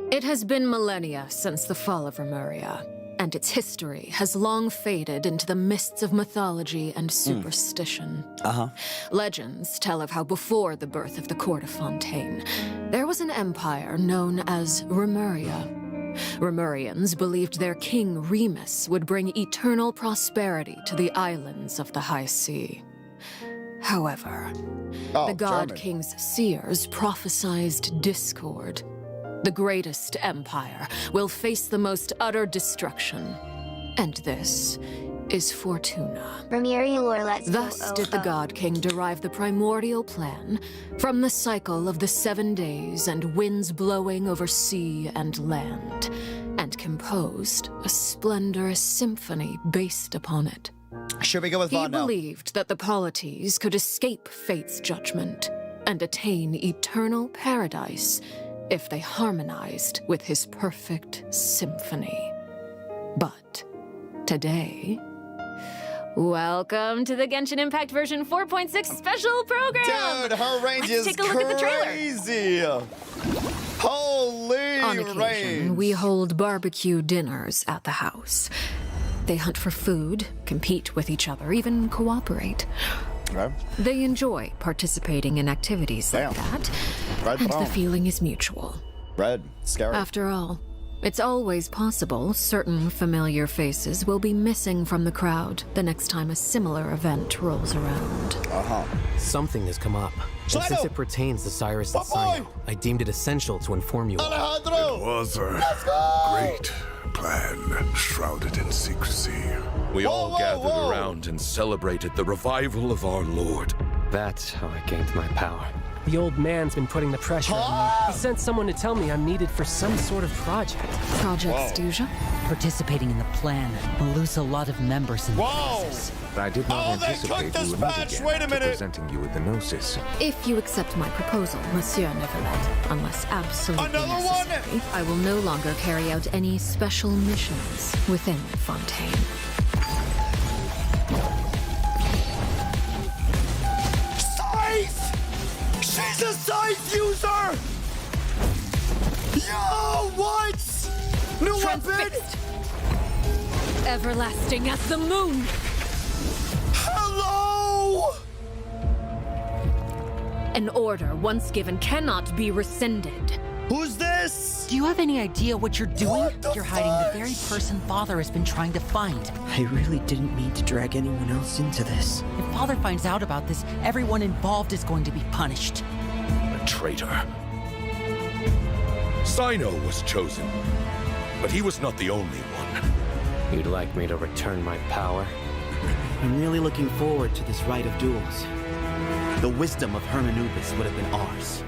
It has been millennia since the fall of Remuria, and its history has long faded into the mists of mythology and superstition. Legends tell of how before the birth of the court of Fontaine, there was an empire known as Remuria. Remurians believed their king Remus would bring eternal prosperity to the islands of the High Sea. However, the God King's seers prophesied discord. The greatest empire will face the most utter destruction. And this is Fortuna. Remuria lore, let's Thus did the God King derive the primordial plan from the cycle of the 7 days and winds blowing over sea and land, and composed a splendorous symphony based upon it. Should we go with Vaughn now? He believed that the polities could escape fate's judgment and attain eternal paradise if they harmonized with his perfect symphony. But today... Welcome to the Genshin Impact version 4.6 special program! Dude, her range is take a look at the trailer. crazy! Holy On occasion, range! we hold barbecue dinners at the house. They hunt for food, compete with each other, even cooperate. Okay. They enjoy participating in activities like that, and the feeling is mutual. Red, scary. After all, it's always possible certain familiar faces will be missing from the crowd the next time a similar event rolls around. Something has come up. And since it pertains to Cyrus and Cyno, I deemed it essential to inform you all. Alejandro! It was a great plan, shrouded in secrecy. We all gathered around and celebrated the revival of our Lord. That's how I gained my power. The old man's been putting the pressure on me. He sent someone to tell me I'm needed for some sort of project. Project Stuja? Participating in the plan will lose a lot of members in the process. I did not anticipate you would meet again presenting you with the Gnosis. If you accept my proposal, Monsieur Neverlet, unless absolutely necessary, I will no longer carry out any special missions within Fontaine. Scythe! She's a Scythe user! Yo, what? New weapon? Everlasting as the moon! Hello! An order once given cannot be rescinded. Who's this? Do you have any idea what you're doing? What the You're hiding fuck? the very person Father has been trying to find. I really didn't mean to drag anyone else into this. If Father finds out about this, everyone involved is going to be punished. A traitor. Cyno was chosen, but he was not the only one. You'd like me to return my power? I'm really looking forward to this rite of duels. The wisdom of Hermanubis would have been ours.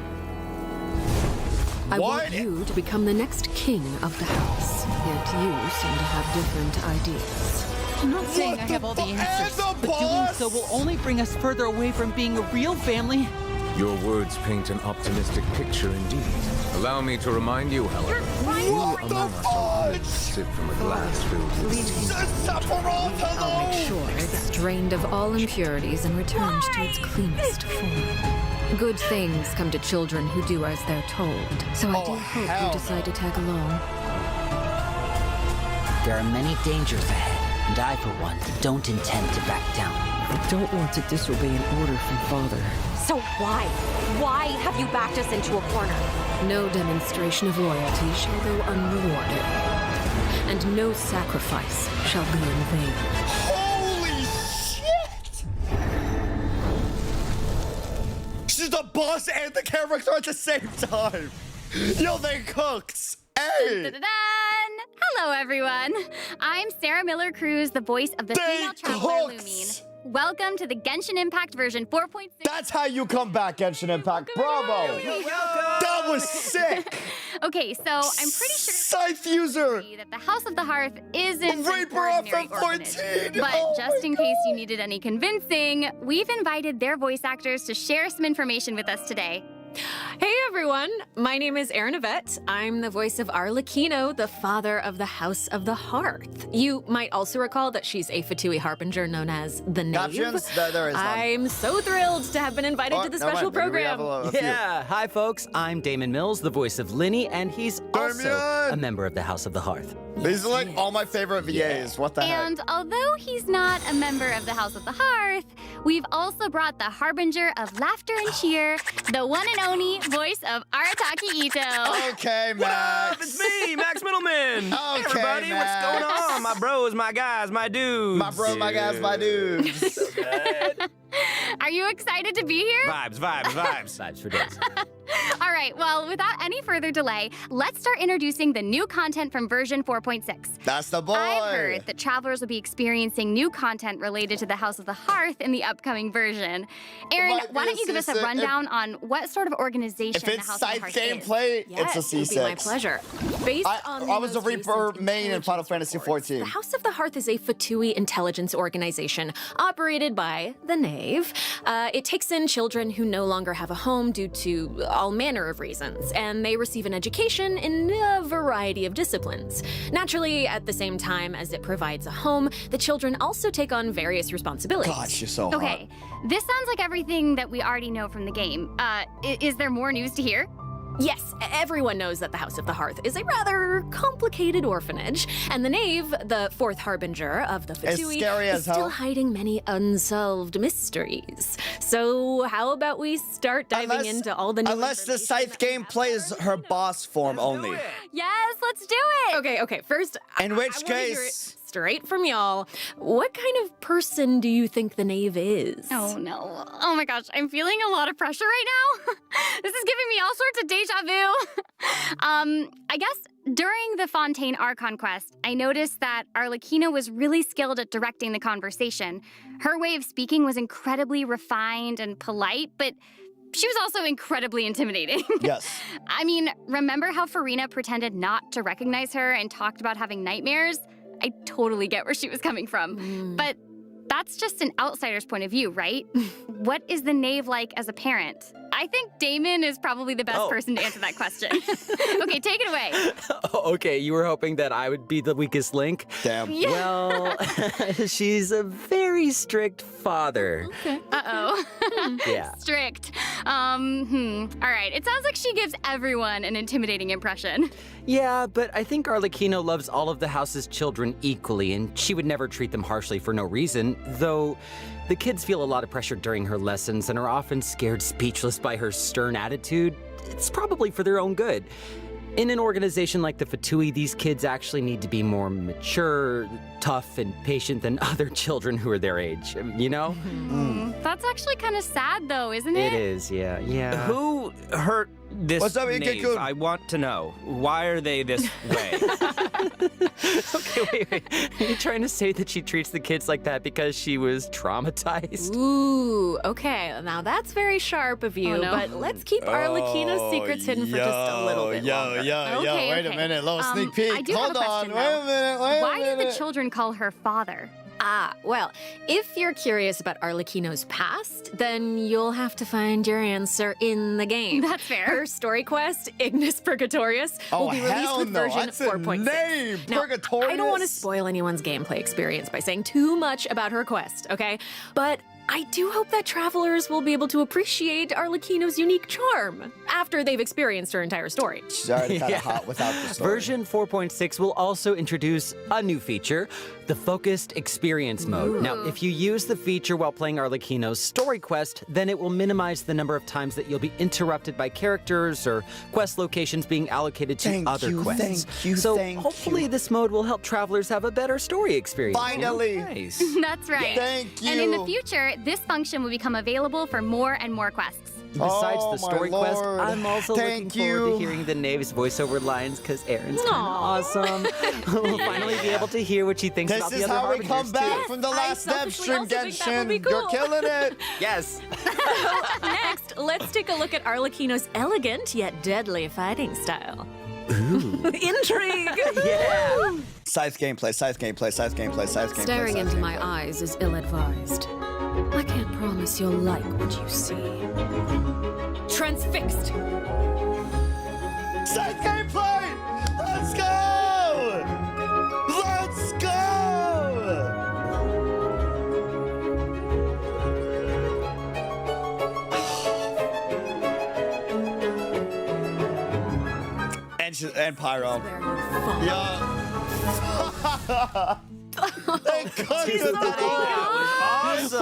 I want you to become the next king of the house. Yet you seem to have different ideas. I'm not saying I have all the answers, but doing so will only bring us further away from being a real family. Your words paint an optimistic picture indeed. Allow me to remind you, however, you among us are honored to sip from a glass filled with steam. I'll make sure it's drained of all impurities and returned to its cleanest form. Good things come to children who do as they're told, so I do hope you decide to tag along. There are many dangers ahead, and I, for one, don't intend to back down. I don't want to disobey an order from Father. So why? Why have you backed us into a corner? No demonstration of loyalty shall go unrewarded, and no sacrifice shall be in vain. Holy shit! She's the boss and the character at the same time. Yo, they cooked. Hey! Dun-dun-dun! Hello, everyone. I'm Sarah Miller-Cruz, the voice of the female traveler Lumine. Welcome to the Genshin Impact version 4.6. That's how you come back, Genshin Impact. Bravo! That was sick! Okay, so I'm pretty sure Scythe user! that the House of the Hearth isn't an Reaper ordinary of orphanage. 14! But Oh just in my case you needed any convincing, we've invited their voice actors to share some information with us today. Hey everyone. My name is Erin Yvette. I'm the voice of Arlecchino, the father of the House of the Hearth. You might also recall that she's a Fatui harbinger known as the Knave. Captions? There is none. I'm so thrilled to have been invited to the special program. Yeah, hi folks. I'm Damon Mills, the voice of Linny, and he's also a member of the House of the Hearth. These are like all my favorite VAs. What the heck? And although he's not a member of the House of the Hearth, we've also brought the harbinger of laughter and cheer, the one and only voice of Arataki Ito. Okay, Max. What up? It's me, Max Middleman. Okay, hey, everybody, Max. what's going on? My bros, my guys, my dudes. My bro, my guys, my dudes. Are you excited to be here? Vibes, vibes, vibes. Vibes for days. All right, well, without any further delay, let's start introducing the new content from version 4.6. That's the boy. I've heard that travelers will be experiencing new content related to the House of the Hearth in the upcoming version. Aaron, why don't you give us a rundown on what sort of organization If the it's House of the Scythe Hearth gameplay, Yes, it's a it would C6. be my pleasure. Based on I was the most Reaper recent main in Final intelligence Fantasy reports, XIV. The House of the Hearth is a Fatui intelligence organization operated by the Knave. It takes in children who no longer have a home due to all manner of reasons, and they receive an education in a variety of disciplines. Naturally, at the same time as it provides a home, the children also take on various responsibilities. God, she's so hot. Okay, this sounds like everything that we already know from the game. Is there more news to hear? Yes, everyone knows that the House of the Hearth is a rather complicated orphanage, and the Knave, the fourth harbinger of the Fatui, scary as is still hell. hiding many unsolved mysteries. So how about we start diving into all the new Unless the Scythe gameplay is her boss form only. Yes, let's do it! Okay, first, In I which wanna hear it case... straight from y'all, what kind of person do you think the Knave is? Oh no. Oh my gosh, I'm feeling a lot of pressure right now. This is giving me all sorts of deja vu. I guess during the Fontaine Archon quest, I noticed that Arlecchino was really skilled at directing the conversation. Her way of speaking was incredibly refined and polite, but she was also incredibly intimidating. Yes. I mean, remember how Farina pretended not to recognize her and talked about having nightmares? I totally get where she was coming from. But that's just an outsider's point of view, right? What is the Knave like as a parent? I think Damon is probably the best person to answer that question. Okay, take it away. Okay, you were hoping that I would be the weakest link? Damn. Yeah. Well, she's a very strict father. Okay. Uh-oh. Yeah. Strict. All right, it sounds like she gives everyone an intimidating impression. Yeah, but I think Arlecchino loves all of the house's children equally, and she would never treat them harshly for no reason, though the kids feel a lot of pressure during her lessons and are often scared speechless by her stern attitude. It's probably for their own good. In an organization like the Fatui, these kids actually need to be more mature, tough, and patient than other children who are their age, you know? That's actually kind of sad, though, isn't it? It is, yeah. Who hurt this What's up, knave? Ikekun? I want to know. Why are they this way? Okay, wait. Are you trying to say that she treats the kids like that because she was traumatized? Ooh, okay. Now that's very sharp of you, Oh, no. but let's keep Arlecchino's secrets hidden for just a little bit longer. Okay, wait a okay. minute, little sneak peek. I do have Hold a on, question, wait a though. minute, wait a Why minute. do the children call her father? Well, if you're curious about Arlecchino's past, then you'll have to find your answer in the game. That's fair. Her story quest, Ignis Purgatorius, will be released hell with no. version That's a 4.6. name, Now, I don't want to Purgatorius. spoil anyone's gameplay experience by saying too much about her quest, okay? But I do hope that travelers will be able to appreciate Arlecchino's unique charm after they've experienced her entire story. She's already kind of Yeah. hot without the story. Version 4.6 will also introduce a new feature, the Focused Experience Mode. Now, if you use the feature while playing Arlecchino's story quest, then it will minimize the number of times that you'll be interrupted by characters or quest locations being allocated to other quests. So hopefully this mode will help travelers have a better story experience. Finally. Nice. That's right. Thank you. And in the future, this function will become available for more and more quests. Besides Oh, the story my quest, Lord. I'm also Thank looking forward you. to hearing the Knave's voiceover lines because Erin's kind of awesome. We'll finally be able to hear what she thinks This about the is other how we harbingers, come back too. from the last I dev selfishly stream, also think that would be Genshin. You're cool. killing it. Yes. Next, let's take a look at Arlecchino's elegant yet deadly fighting style. Intrigue! Yeah. Scythe gameplay, Scythe gameplay, Scythe gameplay, Scythe gameplay. Staring Scythe into gameplay. my eyes is ill-advised. I can't promise you'll like what you see. Transfixed! Set gameplay! Let's go! Let's go! And Pyro. Yeah. They cooked it Awesome.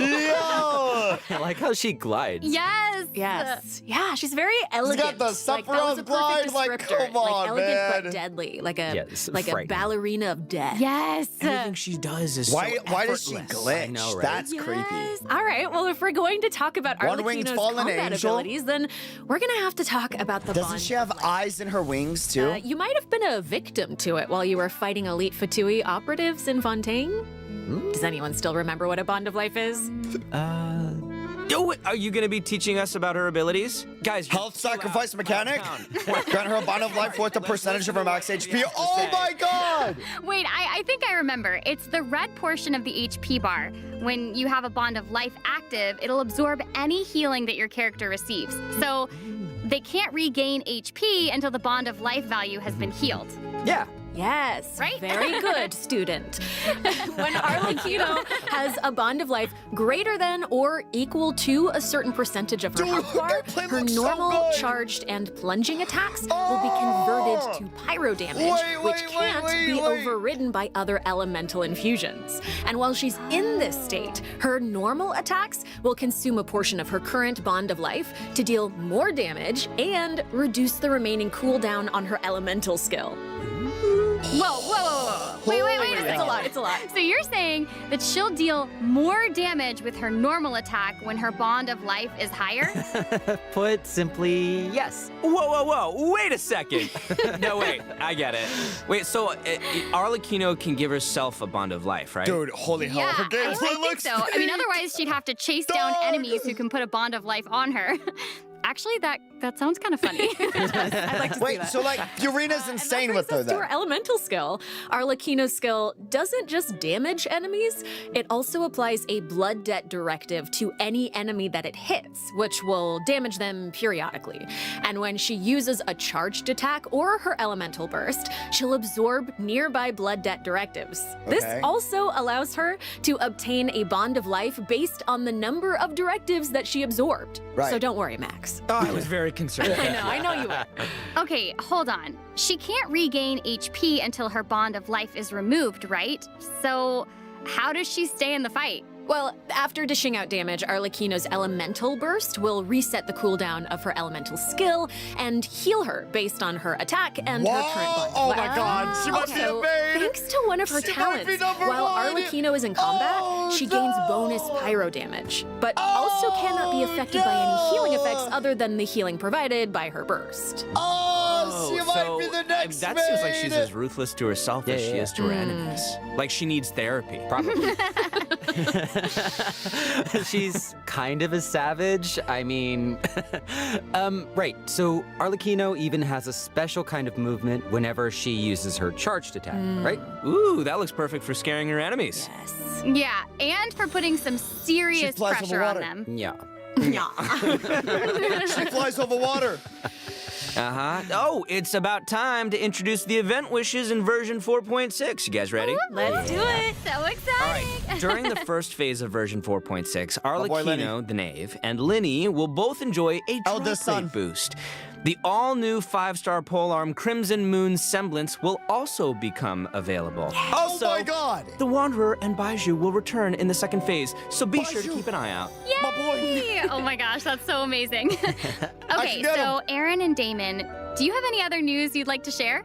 Yo! I like how she glides. Yes. Yes. Yeah, she's very elegant. got the Like, that was a Sephiroth glide, perfect like, descriptor. come on, like, elegant but man. deadly. Like a Yes, like a frightening. ballerina of death. Yes. Everything she does is Why so does she effortless. glitch? I know, right? That's creepy. Yes. All right. Well, if we're going to talk about One-winged Arlecchino's fallen combat angel? abilities, then we're gonna have to talk about the Doesn't bond she have of life. eyes in her wings too? You might have been a victim to it while you were fighting elite Fatui operatives in Fontaine. Does anyone still remember what a bond of life is? Yo, are you going to be teaching us about her abilities? Guys, Health sacrifice mechanic? Grant her a bond of life worth a percentage of her max HP. Oh my god! Wait, I think I remember. It's the red portion of the HP bar. When you have a bond of life active, it'll absorb any healing that your character receives. So they can't regain HP until the bond of life value has been healed. Yeah. Yes, Right? very good, student. When Arlecchino has a bond of life greater than or equal to a certain percentage of her health bar, that play her looks so normal, good. charged, and plunging attacks will be converted to pyro damage, which can't be overridden by other elemental infusions. And while she's in this state, her normal attacks will consume a portion of her current bond of life to deal more damage and reduce the remaining cooldown on her elemental skill. Whoa. Wait a second. It's a lot. So you're saying that she'll deal more damage with her normal attack when her bond of life is higher? Put simply, yes. Whoa. Wait a second. No, wait. I get it. Wait, so Arlecchino can give herself a bond of life, right? Dude, holy hell. Yeah, Her I gameplay think looks so. I mean, otherwise she'd have to chase down Dog. enemies who can put a bond of life on her. Actually, that sounds kind of funny. I'd like to see Wait, that. so like, Furina's insane with her To then. her elemental skill, Arlecchino's skill doesn't just damage enemies, it also applies a blood debt directive to any enemy that it hits, which will damage them periodically. And when she uses a charged attack or her elemental burst, she'll absorb nearby blood debt directives. This Okay. also allows her to obtain a bond of life based on the number of directives that she absorbed. Right. So don't worry, Max. Oh, I was very concerned. I know you will. Okay, hold on. She can't regain HP until her bond of life is removed, right? So how does she stay in the fight? Well, after dishing out damage, Arlecchino's elemental burst will reset the cooldown of her elemental skill and heal her based on her attack and her current bond. Oh my god, she must be Also, a maid! thanks to one of her She might be talents, number while one. Arlecchino is in combat, Oh, she gains no. bonus pyro damage, but also cannot be affected by any healing effects other than the healing provided by her burst. Oh, she might be the next that seems like she's maid. as ruthless to herself as Yeah, she yeah. is to her enemies. Like she needs therapy. Probably. She's kind of a savage. I mean, right. So Arlecchino even has a special kind of movement whenever she uses her charged attack, right? Ooh, that looks perfect for scaring her enemies. Yes. Yeah, and for putting some serious flies over pressure on water. them. Yeah. She flies over water. Oh, it's about time to introduce the event wishes in version 4.6. You guys ready? Let's do it. So exciting! During the first phase of version 4.6, boy Lenny. Arlecchino, the Knave, and Linny will both enjoy a Eldest son. Tri-Plate boost. The all-new 5-star polearm Crimson Moon Semblance will also become available. Also, Oh my god! the Wanderer and Baiju will return in the second phase, so be sure to Baiju. keep an eye out. My boy. Yay! Oh my gosh, that's so amazing. Okay, can get so Aaron and Damon, do you have any other news you'd like to share?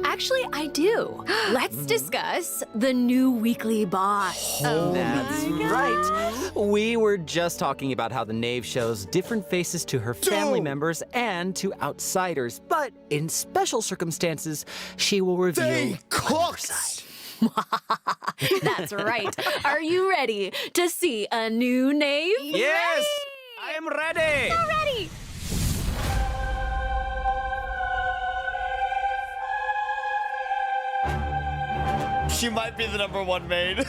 Actually, I do. Let's discuss the new weekly boss. That's right. We were just talking about how the Knave shows different faces to her family members and to outsiders, but in special circumstances, she will reveal They cooked! That's right. Are you ready to see a new Knave? Yes! I am ready! Ready! She might be the number one maid.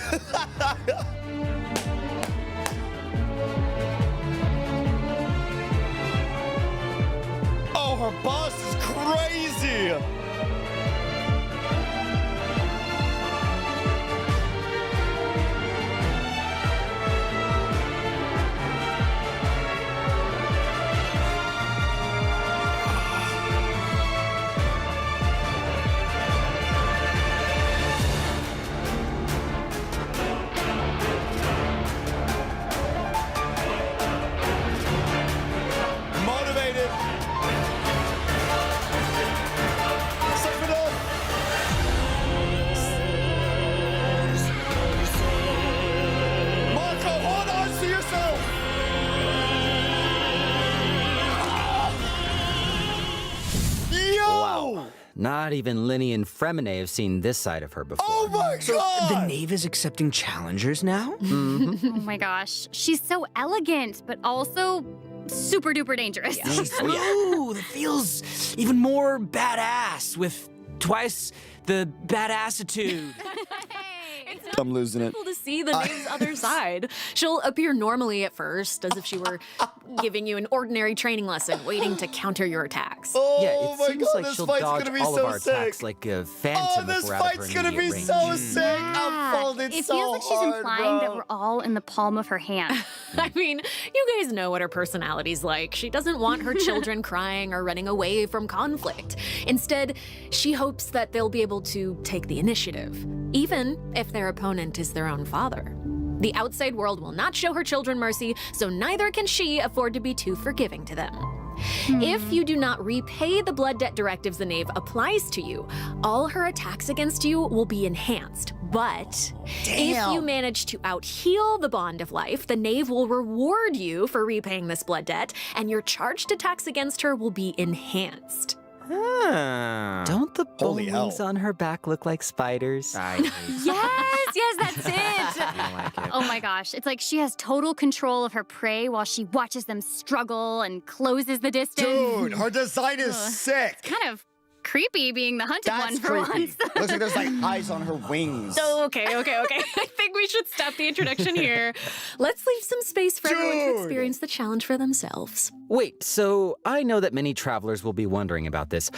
Oh, her boss is crazy. Motivated. Marco, hold on to yourself. Yo! Wow. Not even Linny and Fremine have seen this side of her before. Oh my god! The Knave is accepting challengers now? Oh my gosh. She's so elegant, but also super duper dangerous. Ooh, that feels even more badass with twice the badassitude. I'm losing it. To see the Knave's other side. She'll appear normally at first, as if she were giving you an ordinary training lesson, waiting to counter your attacks. Oh Yeah, it my seems god, like this she'll fight's dodge gonna be all so of our sick. attacks like a phantom Oh, if this we're out of her fight's gonna be immediate so range. sick. I'm folded It so feels like she's hard, implying that bro. we're all in the palm of her hand. I mean, you guys know what her personality's like. She doesn't want her children crying or running away from conflict. Instead, she hopes that they'll be able to take the initiative, even if their opponent is their own father. The outside world will not show her children mercy, so neither can she afford to be too forgiving to them. If you do not repay the blood debt directives the Knave applies to you, all her attacks against you will be enhanced. But if you manage to out-heal the Bond of Life, the Knave will reward you for repaying this blood debt, and your charged attacks against her will be enhanced. Don't the bone Holy hell. wings on her back look like spiders? Yes, that's it. I don't like it. Oh my gosh, it's like she has total control of her prey while she watches them struggle and closes the distance. Dude, her design is sick. Kind of creepy being the hunted one That's for creepy. once. Looks like there's like eyes on her wings. Okay. I think we should stop the introduction here. Let's leave some space for everyone to Dude. experience the challenge for themselves. Wait, so I know that many travelers will be wondering about this.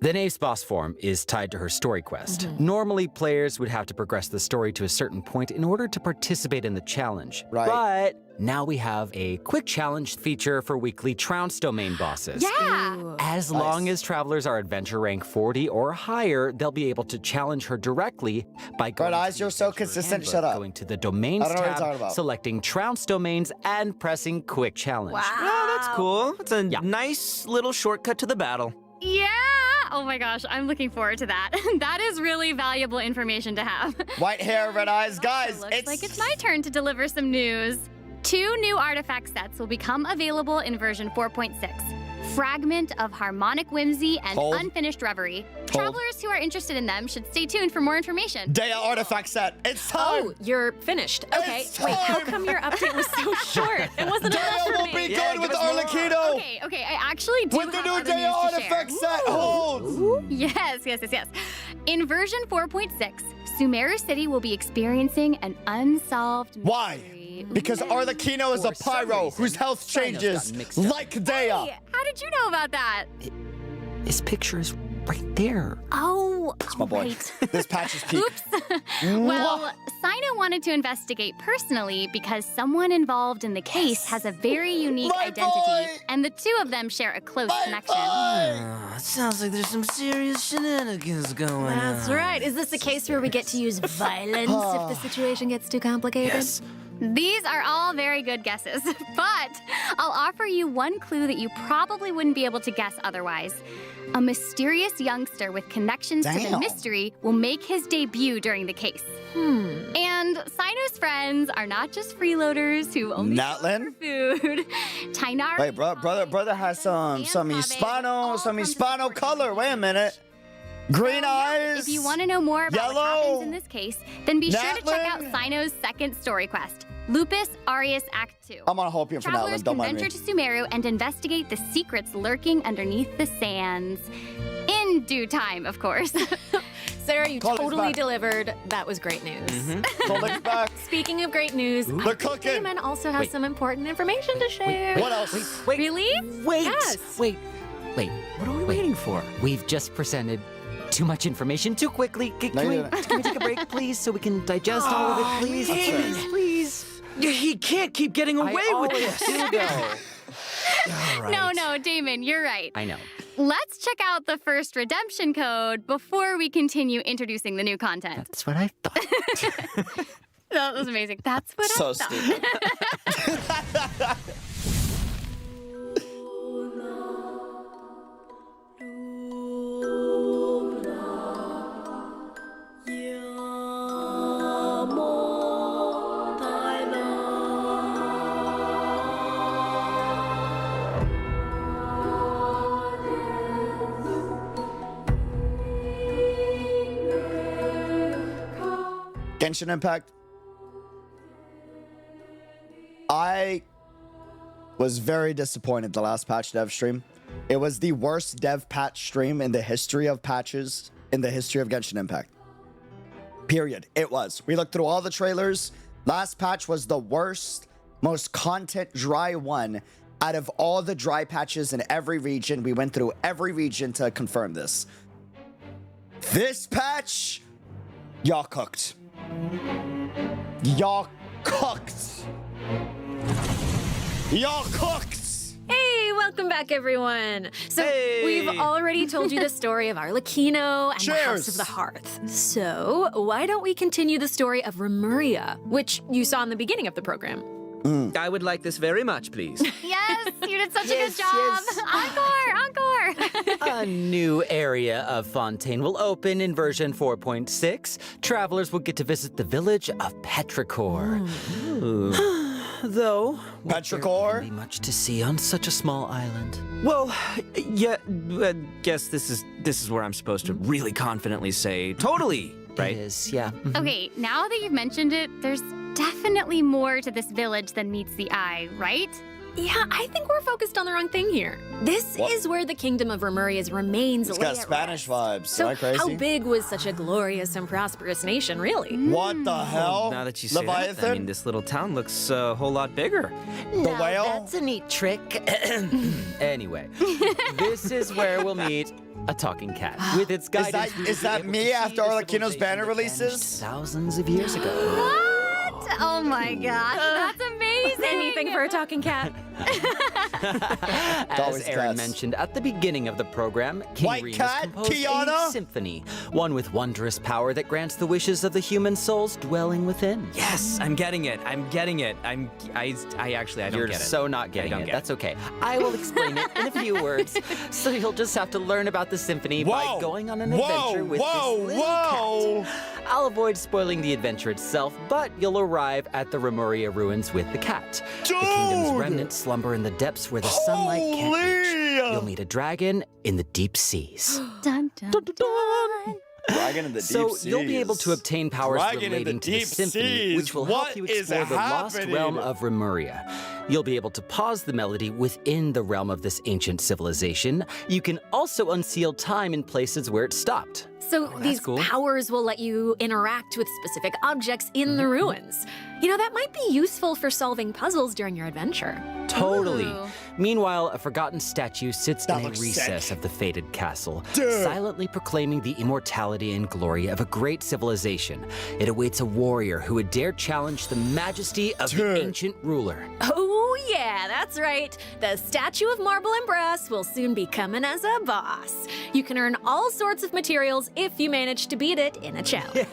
The Knave's boss form is tied to her story quest. Normally, players would have to progress the story to a certain point in order to participate in the challenge. Right. But now we have a quick challenge feature for weekly Trounce domain bosses. Yeah. As long as travelers are adventure rank 40 or higher, they'll be able to challenge her directly by going Eyes, to the you're so Adventurer consistent. Handbook, Shut up. going to the Domains I don't know what you're tab, talking about. selecting Trounce domains, and pressing Quick Challenge. Oh, that's cool. It's a nice little shortcut to the battle. Yeah. Oh my gosh, I'm looking forward to that. That is really valuable information to have. White hair, red eyes. Guys, Looks like it's my turn to deliver some news. 2 new artifact sets will become available in version 4.6. Fragment of Harmonic Whimsy and Hold. Unfinished Reverie. Travelers who are interested in them should stay tuned for more information. Dea artifact set. It's time. Oh, you're finished. Okay, It's wait, how time. come your update was so short? It wasn't enough Dea for will me. be good with Arlecchino. Okay, I actually do With the have new other Dea news to artifact share. set. Hold. Yes. In version 4.6, Sumeru City will be experiencing an unsolved Why? mystery. Because Arlecchino is a For some pyro reason, whose health Cyno's changes gotten mixed up. like Dea. Hey, how did you know about that? His picture is right there. Oh, My boy. right. This patch is peak. Oops. Well, Cyno wanted to investigate personally because someone involved in the case has a very unique My identity, boy! and the two of them share a close connection. It sounds like there's some serious shenanigans going on. That's right. Is this a case where we get to use violence if the situation gets too complicated? Yes. These are all very good guesses, but I'll offer you one clue that you probably wouldn't be able to guess otherwise. A mysterious youngster with connections to the Damn. mystery will make his debut during the case. And Cyno's friends are not just freeloaders who only Natlin? food. Tainari. Wait, brother has some Hispano color. Wait a minute. Green eyes. If you want to know more about what Yellow. happens in this case, then be sure to check out Natlin. Cyno's second story quest, Lupus Aureus Act 2. I'm on hope here for Travelers Natlin. Don't can mind venture me. to Sumeru and investigate the secrets lurking underneath the sands. In due time, of course. Sarah, you Call us totally back. delivered. That was great news. Collect back. Speaking of great news, I think cooking. Damon also has some important information to share. What else? Wait, Really? wait, Yes. wait. Wait, What are we waiting for? we've just presented too much information too quickly. Can we take a break, please, so we can digest all of it, please? Please. He can't keep getting away with this. No, Damon, you're right. I know. Let's check out the first redemption code before we continue introducing the new content. That's what I thought. That was amazing. That's what I thought. Genshin Impact. I was very disappointed the last patch dev stream. It was the worst dev patch stream in the history of patches in the history of Genshin Impact. Period. It was. We looked through all the trailers. Last patch was the worst, most content dry one out of all the dry patches in every region. We went through every region to confirm this. This patch, y'all cooked. Y'all cooked. Y'all cooked. Hey, welcome back, everyone. So we've already told you the story of Arlecchino and the House of the Hearth. So why don't we continue the story of Remuria, which you saw in the beginning of the program? I would like this very much, please. Yes, you did such a good job. Encore. A new area of Fontaine will open in version 4.6. Travelers will get to visit the village of Petrichor. Though, Petrichor? Be much to see on such a small island. Well, yeah, I guess this is where I'm supposed to really confidently say totally, right? It is, yeah. Okay, now that you've mentioned it, there's definitely more to this village than meets the eye, right? Yeah, I think we're focused on the wrong thing here. This is where the kingdom of Remuria's remains It's lay got at Spanish rest. vibes. So Am I crazy? how big was such a glorious and prosperous nation, really? What the hell? Now that you say that, Leviathan? I mean, this little town looks a whole lot bigger. The whale? That's a neat trick. Anyway, this is where we'll meet a talking cat with its guidance. Is that me after Arlecchino's banner releases? Thousands of years ago. What? Oh my gosh, that's amazing. Anything for a talking cat. As Aaron mentioned at the beginning of the program, King White Remus cat, composed Kiana? a symphony, one with wondrous power that grants the wishes of the human souls dwelling within. Yes, I'm getting it. I don't You're get it. so not getting don't it. get That's okay. I will explain it in a few words, so you'll just have to learn about the symphony by going on an adventure with this little cat. I'll avoid spoiling the adventure itself, but you'll arrive at the Remuria ruins with the cat. The kingdom's remnants slumber in the depths where the sunlight can't reach. You'll meet a dragon in the deep seas. Dun, dun, dun. Dragon in the deep seas. You'll be able to obtain powers Dragon in the relating to the deep symphony, which will help What you is explore the lost happening? realm of Remuria. You'll be able to pause the melody within the realm of this ancient civilization. You can also unseal time in places where it stopped. So these powers will let you interact with specific objects in the ruins. You know, that might be useful for solving puzzles during your adventure. Totally. Ooh. Meanwhile, a forgotten statue sits in a looks recess sick. of the fated castle, silently proclaiming the immortality and glory of a great civilization. It awaits a warrior who would dare challenge the majesty of the ancient ruler. Oh yeah, that's right. The statue of marble and brass will soon be coming as a boss. You can earn all sorts of materials if you manage to beat it in a challenge.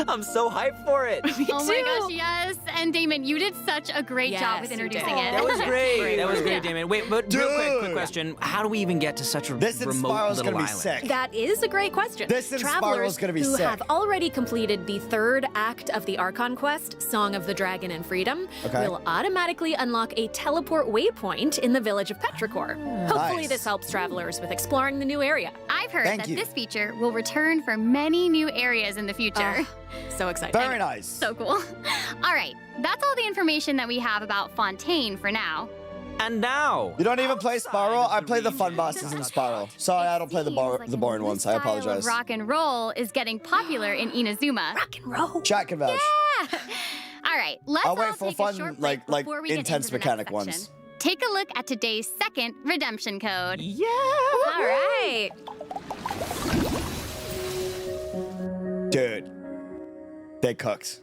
I'm so hyped for it. Oh my gosh, yes. And Damon, you did such a great job with introducing it. That was great. That was great, Yeah. Damon. Wait, but real quick question. How do we even get to such a This in remote Spiral's little gonna be island? sick. That is a great question. This in Travelers Spiral's gonna be who sick. have already completed the third act of the Archon quest, Song of the Dragon and Freedom, will automatically unlock a teleport waypoint in the village of Petrichor. Hopefully Nice. this helps travelers with exploring the new area. I've heard Thank that you. this feature will return for many new areas in the future. So excited. Very nice. So cool. All right, that's all the information that we have about Fontaine for now. And now, You don't even play Spiral? I play the fun bosses in Spiral. Sorry, I don't play the boring ones. I Style apologize. of rock and roll is getting popular in Inazuma. Rock and roll. Chat can vouch. All right, let's I'll all wait for take a fun, short break like before we get intense into the next mechanic section. ones. take a look at today's second redemption code. Yeah! All right. Dude, they cooked.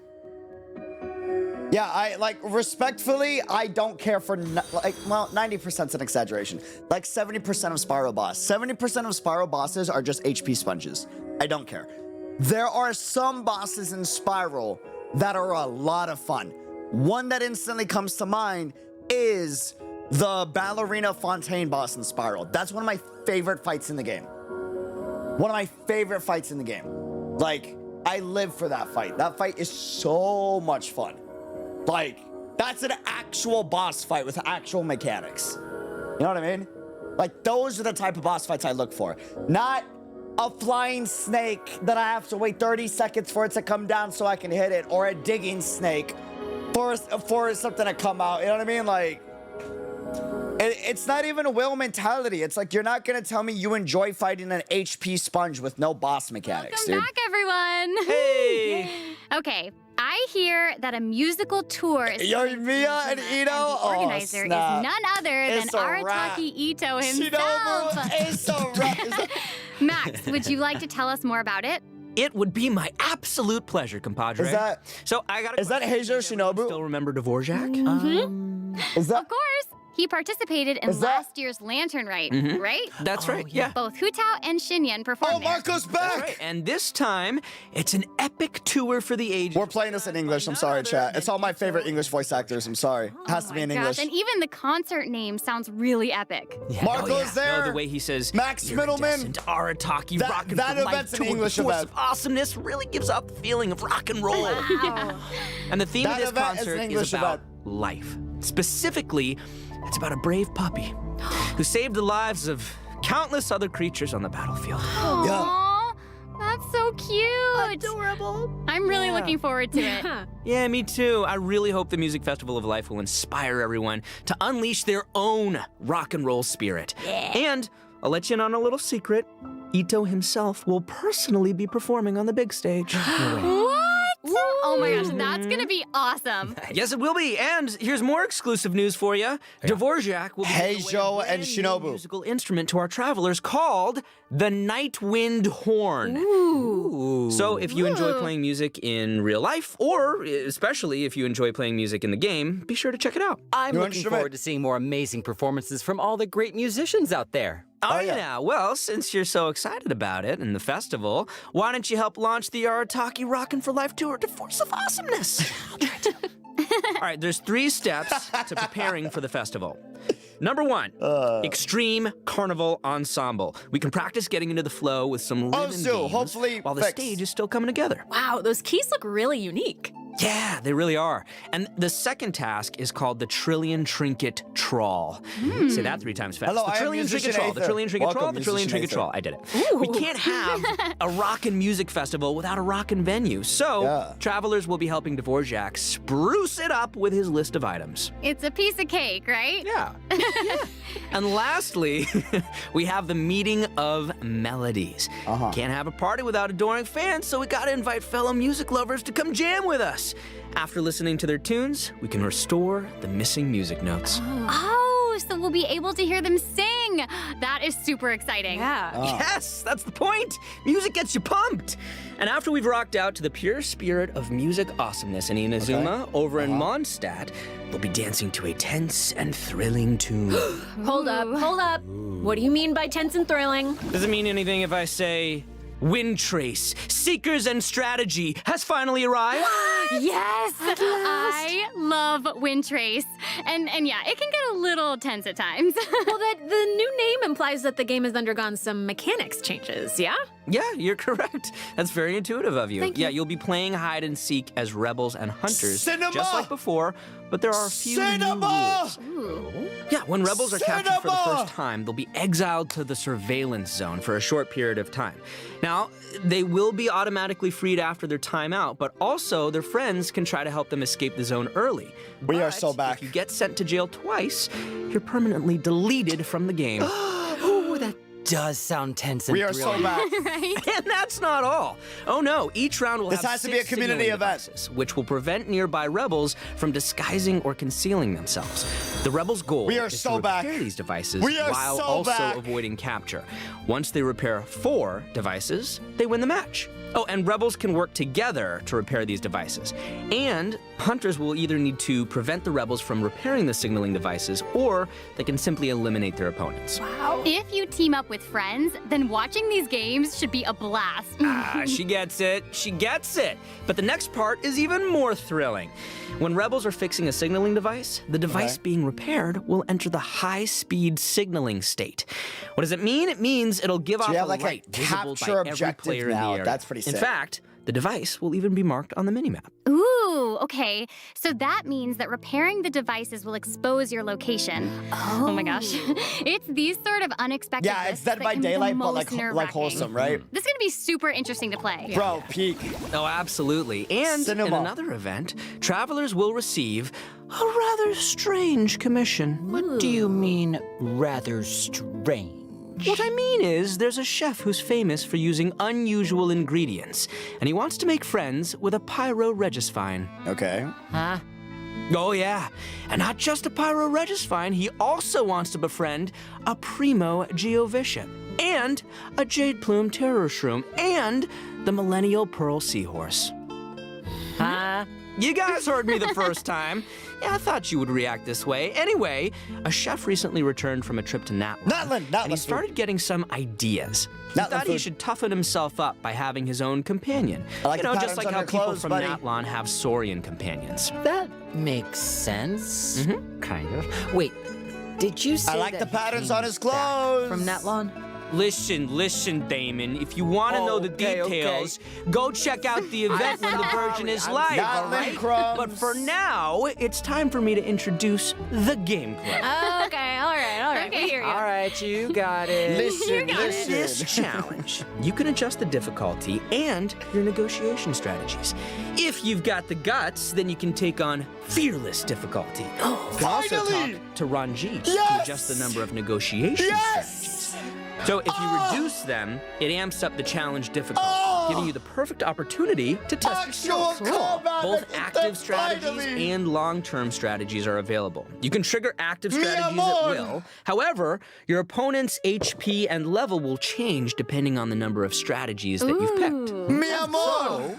Yeah, I like respectfully, I don't care for well, 90% is an exaggeration. Like 70% of Spiral boss. 70% of Spiral bosses are just HP sponges. I don't care. There are some bosses in Spiral that are a lot of fun. One that instantly comes to mind is the Ballerina Fontaine boss in Spiral. That's one of my favorite fights in the game. One of my favorite fights in the game. Like, I live for that fight. That fight is so much fun. Like, that's an actual boss fight with actual mechanics. You know what I mean? Like, those are the type of boss fights I look for. Not a flying snake that I have to wait 30 seconds for it to come down so I can hit it, or a digging snake for something to come out. You know what I mean? Like, it's not even a will mentality. It's like, you're not gonna tell me you enjoy fighting an HP sponge with no boss mechanics, Welcome dude. back, everyone. Hey! Okay, I hear that a musical tour is Yo, coming Mia to and Arizona, Ito? and the organizer is snap. none other than It's a wrap. Arataki Ito himself. Shinobu, it's a wrap. Max, would you like to tell us more about it? It would be my absolute pleasure, compadre. Is that- So I got. Is that Heijo Shinobu? Still remember Dvorak? Is that? Of course. He participated in Is that- last year's Lantern Rite, Mhm. right? That's right. Yeah. Both Hu Tao and Xinyan performed Oh, there. Marco's back! Right. And this time, it's an epic tour for the ages. We're playing this in English. I'm sorry, chat. It's all my favorite English voice actors. I'm sorry. It has to be in Gosh, English. and even the concert name sounds really epic. Yeah. Marco's there. No, the way he says Max Middleman. iridescent Arataki That- rockin' that for life event's an tour, English the force event. of awesomeness really gives out the feeling of rock and roll. Wow. And the theme That of this event is an concert English is about event. life. Specifically, it's about a brave puppy who saved the lives of countless other creatures on the battlefield. Aww, that's so cute. Adorable. I'm really looking forward to it. Yeah, me too. I really hope the Music Festival of Life will inspire everyone to unleash their own rock and roll spirit. And I'll let you in on a little secret. Ito himself will personally be performing on the big stage. What? Oh my gosh, that's gonna be awesome. Yes, it will be. And here's more exclusive news for you. Dvorak will be giving away Heijo a and brand new Shinobu. musical instrument to our travelers called the Night Wind Horn. Ooh. So if you enjoy playing music in real life, or especially if you enjoy playing music in the game, be sure to check it out. I'm New looking instrument. forward to seeing more amazing performances from all the great musicians out there. Oh, yeah. yeah. Well, since you're so excited about it and the festival, why don't you help launch the Arataki Rockin' for Life Tour to Force of Awesomeness? I'll try to. All right, there's 3 steps to preparing for the festival. Number 1, Extreme Carnival Ensemble. We can practice getting into the flow with some rhythm Stu, games hopefully while the fixed. stage is still coming together. Wow, those keys look really unique. Yeah, they really are. And the second task is called the Trillion Trinket Trawl. Say that 3 times fast. Hello, the I am Trillion Trinket Musician Trawl, the Aether. Trillion Trinket Trawl, Welcome, the Trillion Musician Trinket Aether. Trawl. I did it. We can't have a rockin' music festival without a rockin' venue. So, Yeah. travelers will be helping Dvorak spruce it up with his list of items. It's a piece of cake, right? Yeah. And lastly, we have the Meeting of Melodies. Can't have a party without adoring fans, so we gotta invite fellow music lovers to come jam with us. After listening to their tunes, we can restore the missing music notes. Oh, so we'll be able to hear them sing. That is super exciting. Yeah. Yes, that's the point. Music gets you pumped. And after we've rocked out to the pure spirit of music awesomeness in Inazuma, over in Mondstadt, we'll be dancing to a tense and thrilling tune. Hold up. What do you mean by tense and thrilling? Does it mean anything if I say Windtrace, Seekers and Strategy, has finally arrived? Yes! I love Windtrace. And yeah, it can get a little tense at times. Well, the new name implies that the game has undergone some mechanics changes, yeah? Yeah, you're correct. That's very intuitive of you. Thank you. Yeah, you'll be playing hide and seek as rebels and hunters, Cinema! just like before, but there are a few new Cinema! rules. Yeah, when rebels are captured for the Cinema! first time, they'll be exiled to the surveillance zone for a short period of time. Now, they will be automatically freed after their time out, but also their friends can try to help them escape the zone early. We are But so back. If you get sent to jail twice, you're permanently deleted from the game. Ooh, that does sound tense and We are so thrilling. back. Right? And that's not all. Oh no, each round will This have has to be a 6 community signaling event. devices, which will prevent nearby rebels from disguising or concealing themselves. The rebels' goal We are is so to back. repair these devices We are while so also back. avoiding capture. Once they repair 4 devices, they win the match. Oh, and rebels can work together to repair these devices. And hunters will either need to prevent the rebels from repairing the signaling devices, or they can simply eliminate their opponents. If you team up with friends, then watching these games should be a blast. She gets it. She gets it. But the next part is even more thrilling. When rebels are fixing a signaling device, the device being repaired will enter the high-speed signaling state. What does it mean? It means it'll give off you a have, like, a light visible capture by every objective player in now. the area. That's pretty sick. In fact, the device will even be marked on the minimap. Ooh, okay. So that means that repairing the devices will expose your location. Oh my gosh. It's these sort of unexpected Yeah, it's risks Dead that by can be the Daylight, but most like nerve-wracking. wholesome, right? This is gonna be super interesting to play. Bro, peak. Oh, absolutely. And Cinema. in another event, travelers will receive a rather strange commission. What do you mean, rather strange? What I mean is, there's a chef who's famous for using unusual ingredients, and he wants to make friends with a pyro-regisvine. Okay. Huh? Oh yeah, and not just a pyro-regisvine, he also wants to befriend a primo geovician, and a jade plume terror shroom, and the millennial pearl seahorse. Huh? You guys heard me the first time. Yeah, I thought you would react this way. Anyway, a chef recently returned from a trip to Natlan. And he started getting some ideas. He thought he should toughen himself up by having his own companion. I like you the know, just patterns like on how your people clothes, from buddy. Natlan have Saurian companions. That makes sense. Mm-hmm. Kind of. Wait, did you say I like that the patterns he on came his clothes. back from Natlan? Listen, Damon. If you want to know the details, go check out the event when the Virgin is live, all right? But for now, it's time for me to introduce the gameplay. Okay, all right. We hear you. All right, you got it. Listen, In listen. this challenge, you can adjust the difficulty and your negotiation strategies. If you've got the guts, then you can take on fearless difficulty. You can also Finally! talk to Ranjit to Yes! adjust the number of negotiation strategies. So if you reduce them, it amps up the challenge difficulty, giving you the perfect opportunity to test your Actual skills. combat, Both active strategies finally! and long-term strategies are available. You can trigger active strategies at amor! will. However, your opponent's HP and level will change depending on the number of strategies that you've picked. Mi amor.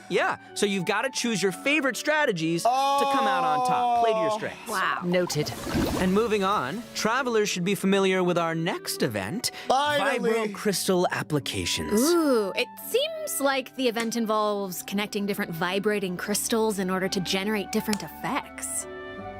So you've got to choose your favorite strategies to come out on top. Play to your strengths. Wow. Noted. And moving on, travelers should be familiar with our next event, Finally. Vibro Crystal Applications. Ooh, it seems like the event involves connecting different vibrating crystals in order to generate different effects.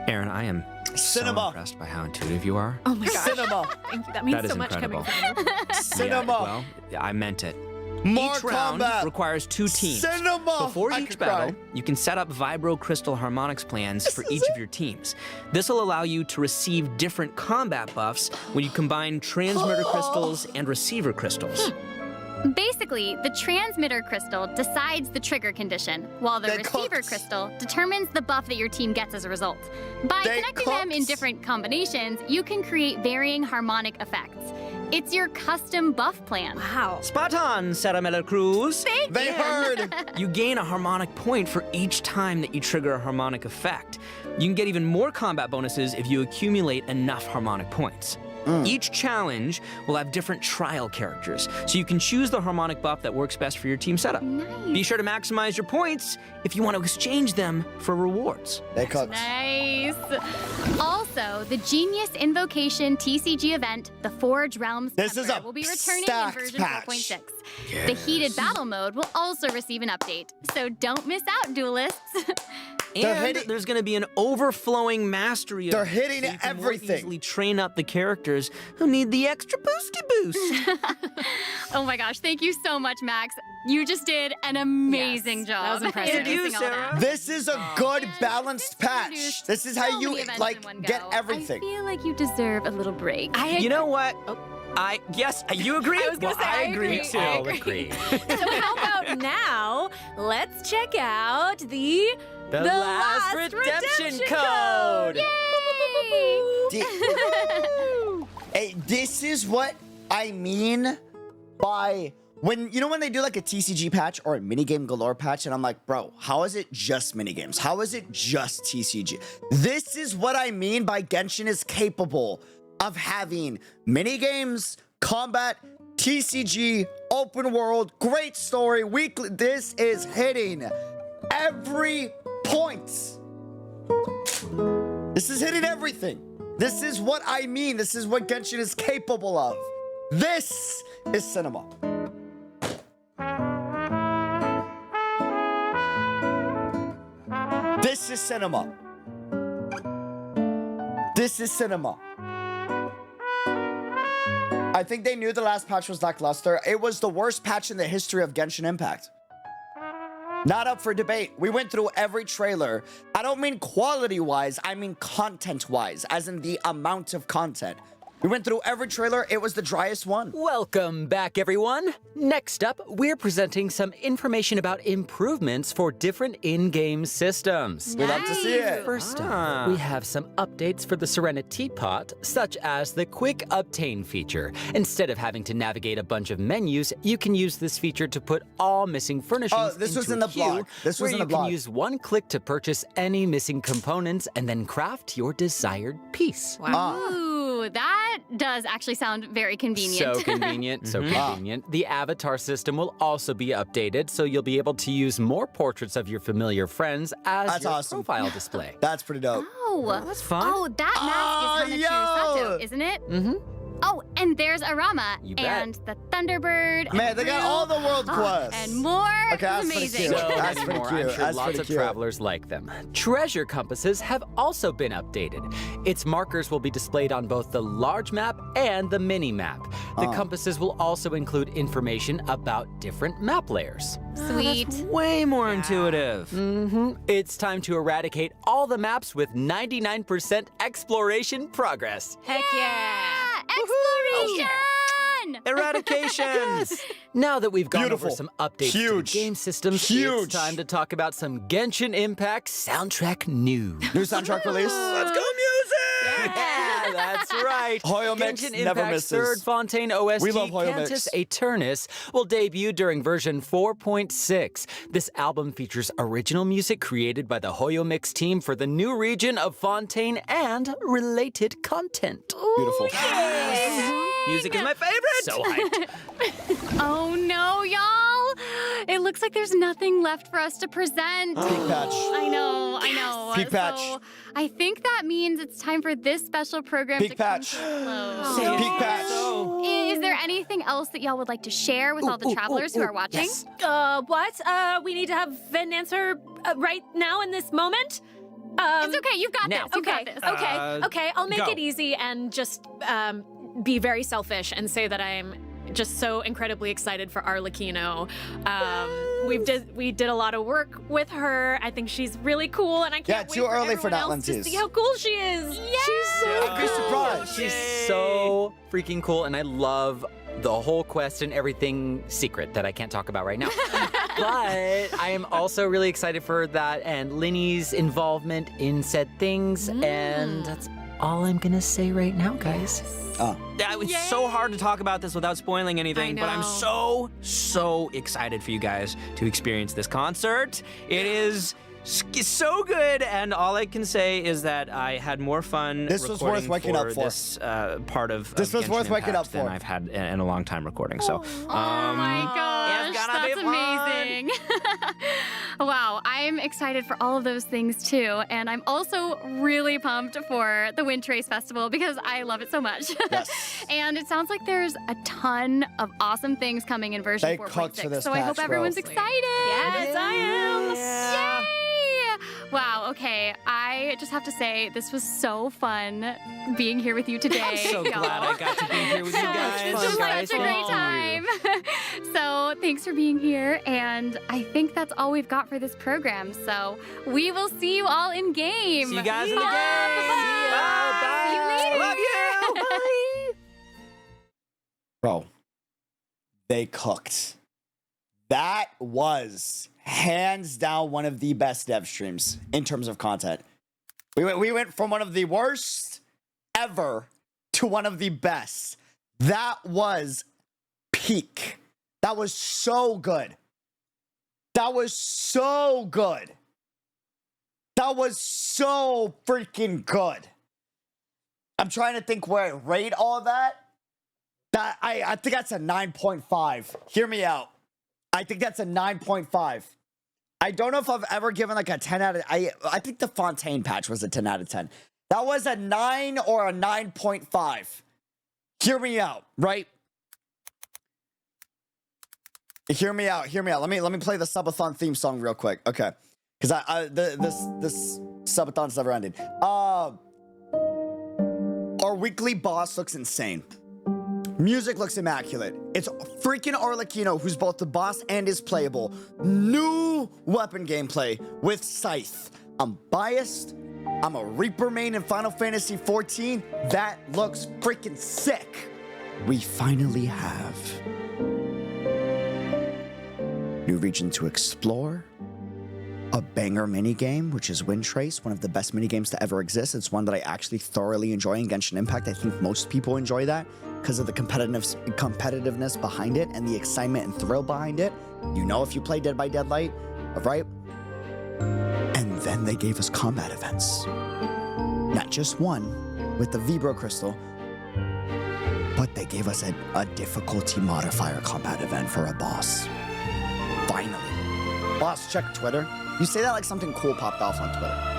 Aaron, I am so Cinema. impressed by how intuitive you are. Oh my gosh. Cinema. Thank you. That means That is so much incredible. coming from you. Cinema. Yeah, well, I meant it. More Each round combat. requires 2 teams. Cinema. Before I each could battle, cry. you can set up vibro crystal harmonics plans for each of your teams. This will allow you to receive different combat buffs when you combine transmitter crystals and receiver crystals. Basically, the transmitter crystal decides the trigger condition, while the They receiver cooked. crystal determines the buff that your team gets as a result. By They connecting them in cooked. different combinations, you can create varying harmonic effects. It's your custom buff plan. Wow. Spot on, Sarah Miller Cruz. They heard. You gain a harmonic point for each time that you trigger a harmonic effect. You can get even more combat bonuses if you accumulate enough harmonic points. Each challenge will have different trial characters, so you can choose the harmonic buff that works best for your team setup. Be sure to maximize your points if you want to exchange them for rewards. They cooked. Nice. Also, the Genius Invocation TCG event, the Forge Realms This is Temper, a will be returning in stacked version patch. 4.6. The Heated Battle mode will also receive an update, so don't miss out, duelists. They're And hitting- there's going to be an overflowing mastery. They're event, hitting so you can more everything. easily train up the characters who need the extra boosty boost. Oh my gosh, thank you so much, Max. You just did an amazing Yes, job. that was impressive. introducing Thank you, all that. Sarah. This is a good balanced patch. introduced This is so how many you events like in one get go. everything. I feel like you deserve a little break. You know what? Yes, you agree? I was gonna Well, say, I agree agree. too. I agree. So how about now, let's check out the last redemption code. Yay! Hey, this is what I mean by when they do like a TCG patch or a minigame galore patch, and I'm like, bro, how is it just minigames? How is it just TCG? This is what I mean by Genshin is capable of having minigames, combat, TCG, open world, great story, weekly. This is hitting every point. This is hitting everything. This is what I mean. This is what Genshin is capable of. This is cinema. This is cinema. This is cinema. I think they knew the last patch was lackluster. It was the worst patch in the history of Genshin Impact. Not up for debate. We went through every trailer. I don't mean quality-wise, I mean content-wise, as in the amount of content. We went through every trailer. It was the driest one. Welcome back, everyone. Next up, we're presenting some information about improvements for different in-game systems. We'd love to see it. First up, we have some updates for the Serenity Pot, such as the Quick Obtain feature. Instead of having to navigate a bunch of menus, you can use this feature to put all missing furnishings this into was in the a queue, blog. This was where in the you blog. can use one click to purchase any missing components and then craft your desired piece. Ooh, that does actually sound very convenient. So convenient, so convenient. The avatar system will also be updated, so you'll be able to use more portraits of your familiar friends as your profile display. That's pretty dope. Oh, that's fun. Oh, that mask is Hanachu Sato, isn't it? Mm-hmm. Oh, and there's Arama You bet. and the Thunderbird. Man, they got all the world quests. And more. Okay, that's pretty amazing. cute. So That's many pretty more. cute. I'm sure That's lots pretty of cute. travelers like them. Treasure compasses have also been updated. Its markers will be displayed on both the large map and the mini map. The compasses will also include information about different map layers. Sweet. Way more intuitive. It's time to eradicate all the maps with 99% exploration progress. Heck yeah! Exploration! Eradication! Now that we've gone Beautiful. over some updates to the Huge. game systems, Huge. it's time to talk about some Genshin Impact soundtrack news. New soundtrack release. Let's go music! Yeah, that's right. Hoyo Mix Genshin never Impact's misses. third Fontaine OST, We love Hoyo Cantus Mix. Aeternus, will debut during version 4.6. This album features original music created by the Hoyo Mix team for the new region of Fontaine and related content. Beautiful. Music is my favorite! So hyped. Oh no, y'all! It looks like there's nothing left for us to present. Peak patch. I know. Peak patch. So I think that means it's time for this special program Peak to patch. come to a close. Peak patch. Is there anything else that y'all would like to share with all the travelers who are watching? Yes. What? We need to have an answer right now in this moment? It's okay, you've got Now. this. You've got this. Okay, I'll make go. it easy and just be very selfish and say that I'm just so incredibly excited for Arlecchino. We did a lot of work with her. I think she's really cool, and I can't wait too early for everyone that else one, to too. see how cool she is. Yeah! She's so I'd be surprised. She's so freaking cool, and I love the whole quest and everything secret that I can't talk about right now. But I am also really excited for that and Linny's involvement in said things, and that's all I'm gonna say right now, guys. It's so hard to talk about this without spoiling anything, I but I'm know. so excited for you guys to experience this concert. It is so good, and all I can say is that I had more fun This was recording worth waking up for. this part of This was Genshin worth waking Impact up than for. I've had in a long time recording. So, Oh my gosh, it's gonna be that's fun. amazing. Wow, I'm excited for all of those things too, and I'm also really pumped for the Windtrace Festival because I love it so much. Yes. And it sounds like there's a ton of awesome things coming in version They 4.6, cooked for this so I hope patch, bro. everyone's excited. Yes, I am. Yay! Wow, okay, I just have to say, this was so fun being here with you today. I'm so y'all. glad I got to be here with you guys. This was guys. such a great time. So thanks for being here, and I think that's all we've got for this program. So we will see you all in game. See you guys in the Bye. game. Bye. Bye. See you later. Love you. Bye. Bro, they cooked. That was hands down one of the best dev streams in terms of content. We went from one of the worst ever to one of the best. That was peak. That was so good. That was so good. That was so freaking good. I'm trying to think where I rate all that. I think that's a 9.5. Hear me out. I think that's a 9.5. I don't know if I've ever given like a 10 out of... I think the Fontaine patch was a 10 out of 10. That was a 9 or a 9.5. Hear me out, right? Hear me out. Hear me out. Let me play the subathon theme song real quick. Okay. Because this subathon's never ended. Our weekly boss looks insane. Music looks immaculate. It's freaking Arlecchino, who's both the boss and is playable. New weapon gameplay with Scythe. I'm biased. I'm a Reaper main in Final Fantasy XIV. That looks freaking sick. We finally have new region to explore. A banger minigame, which is Windtrace, one of the best minigames to ever exist. It's one that I actually thoroughly enjoy in Genshin Impact. I think most people enjoy that because of the competitiveness behind it and the excitement and thrill behind it. You know, if you play Dead by Deadlight, right? And then they gave us combat events. Not just one with the Vibro Crystal, but they gave us a difficulty modifier combat event for a boss. Finally. Boss, check Twitter. You say that like something cool popped off on Twitter.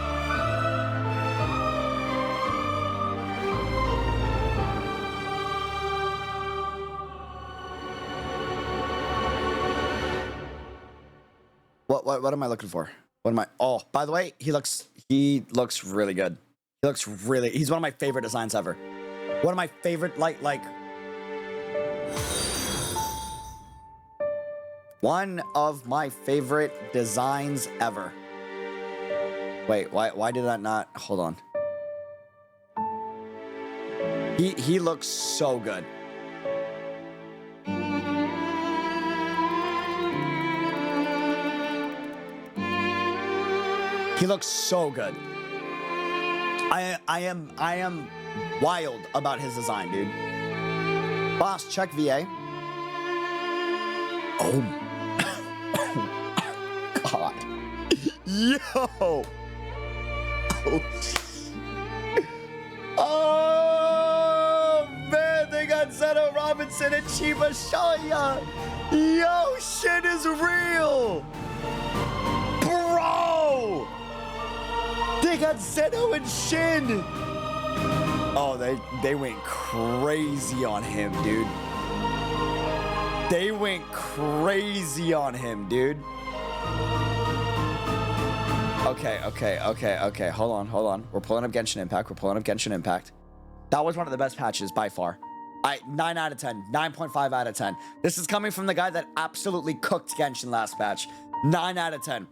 What am I looking for? What am I? Oh, by the way, he looks really good. He's one of my favorite designs ever. One of my favorite one of my favorite designs ever. Wait, why did that not? Hold on. He looks so good. He looks so good. I am wild about his design, dude. Boss, check VA. Oh God. Yo. Oh man, they got Zeno Robinson and Chiba Shaya. Yo, shit is real. Bro. They got Zeno and Shin. Oh, they went crazy on him, dude. They went crazy on him, dude. Okay. Hold on. We're pulling up Genshin Impact. That was one of the best patches by far. 9 out of 10, 9.5 out of 10. This is coming from the guy that absolutely cooked Genshin last patch. 9 out of 10.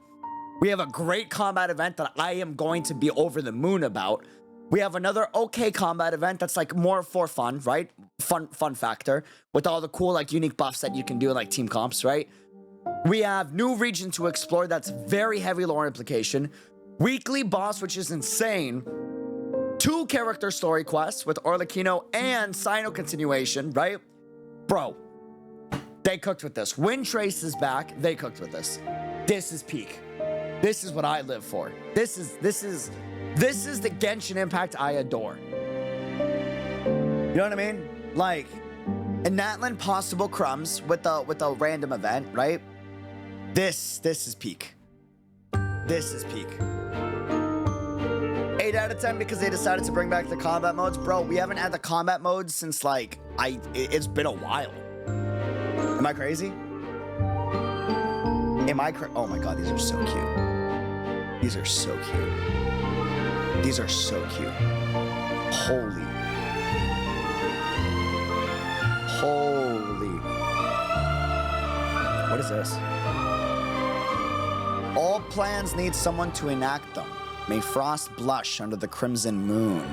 We have a great combat event that I am going to be over the moon about. We have another okay combat event that's like more for fun, right? Fun factor with all the cool like unique buffs that you can do in like team comps, right? We have new region to explore that's very heavy lore implication. Weekly boss, which is insane. 2 character story quests with Arlecchino and Cyno continuation, right? Bro, they cooked with this. Windtrace is back. They cooked with this. This is peak. This is what I live for. This is the Genshin Impact I adore. You know what I mean? Like, in Natlan possible crumbs with a random event, right? This is peak. This is peak. 8 out of 10 because they decided to bring back the combat modes. Bro, we haven't had the combat modes since like it's been a while. Am I crazy? Oh my god, these are so cute. These are so cute. These are so cute. Holy. What is this? All plans need someone to enact them. May frost blush under the crimson moon.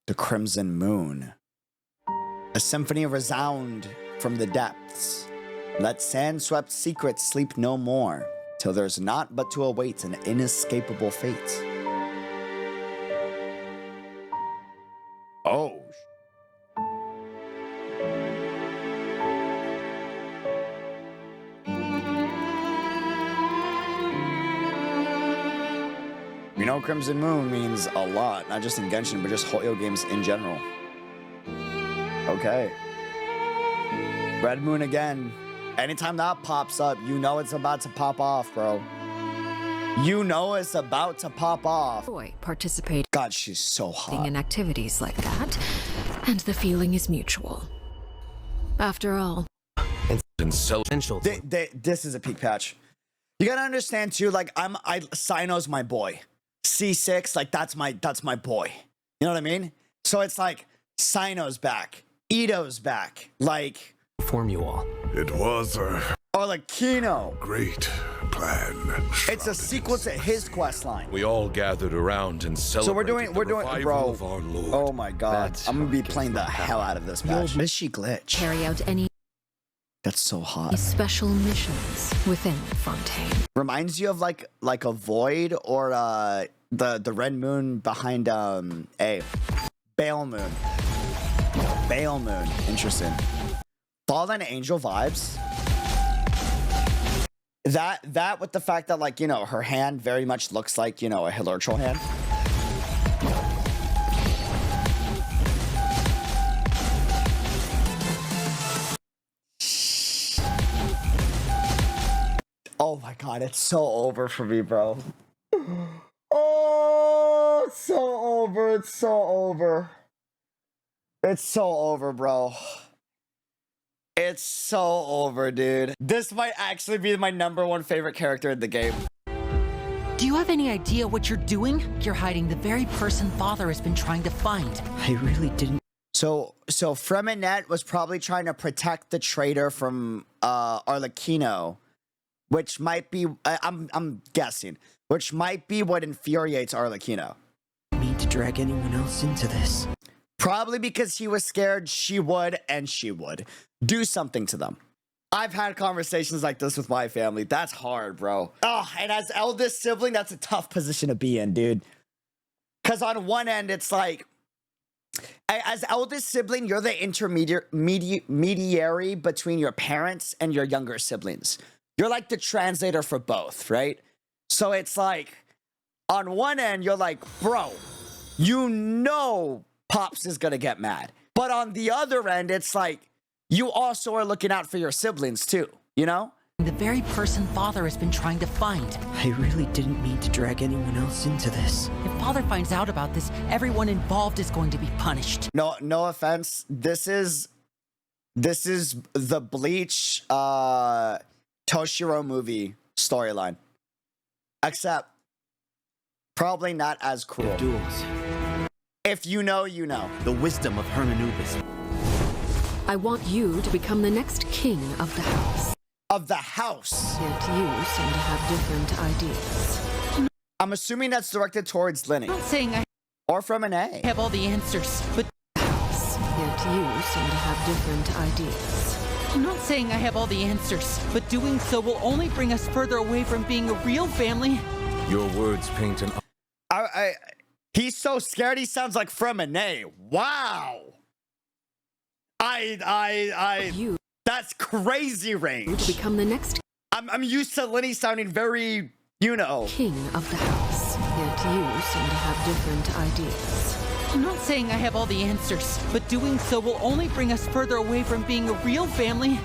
The crimson moon. A symphony resound from the depths. Let sand-swept secrets sleep no more. till there's naught but to await an inescapable fate. Oh. You know, Crimson Moon means a lot, not just in Genshin, but just Hoyo games in general. Okay. Red Moon again. Anytime that pops up, you know it's about to pop off, bro. You know it's about to pop off. Boy, participating. God, she's so hot. In activities like that, and the feeling is mutual. After all, this is a peak patch. You gotta understand too. Like Cyno's my boy. C6, like that's my boy. You know what I mean? So it's like Cyno's back, Ito's back, like. Inform you all. It was a Arlecchino. Great plan. It's a sequel to his quest line. We all gathered around and celebrated we're doing, bro. of our Lord. Oh my God, I'm gonna be playing the hell out of this patch. Is she glitch? Carry out any. That's so hot. Special missions within Fontaine. Reminds you of like a void or the red moon behind Bale Moon. Bale Moon. Interesting. Fallen Angel vibes. That with the fact that, like, you know, her hand very much looks like, you know, a Hilurchal hand. Oh my God, it's so over for me, bro. Oh, it's so over. It's so over. It's so over, bro. It's so over, dude. This might actually be my #1 favorite character in the game. Do you have any idea what you're doing? You're hiding the very person Father has been trying to find. I really didn't. So Freminette was probably trying to protect the traitor from Arlecchino, which might be I'm guessing, which might be what infuriates Arlecchino. I need to drag anyone else into this. Probably because he was scared she would do something to them. I've had conversations like this with my family. That's hard, bro. Oh, and as eldest sibling, that's a tough position to be in, dude. Because on one end, it's like, as eldest sibling, you're the intermediary between your parents and your younger siblings. You're like the translator for both, right? So it's like, on one end, you're like, bro, you know Pops is gonna get mad. But on the other end, it's like, you also are looking out for your siblings too, you know? The very person Father has been trying to find. I really didn't mean to drag anyone else into this. If Father finds out about this, everyone involved is going to be punished. No offense. This is the Bleach Toshiro movie storyline. Except probably not as cruel. The duels. If you know, you know. The wisdom of Hermanubis. I want you to become the next king of the house. Of the house? Yet you seem to have different ideas. I'm assuming that's directed towards Lenny. I'm not saying I... Or from an A. have all the answers, but... House. Yet you seem to have different ideas. I'm not saying I have all the answers, but doing so will only bring us further away from being a real family. Your words paint an... He's so scared he sounds like Fremine. Wow. That's crazy range. To become the next... I'm used to Lenny sounding very, you know. King of the house. Yet you seem to have different ideas. I'm not saying I have all the answers, but doing so will only bring us further away from being a real family.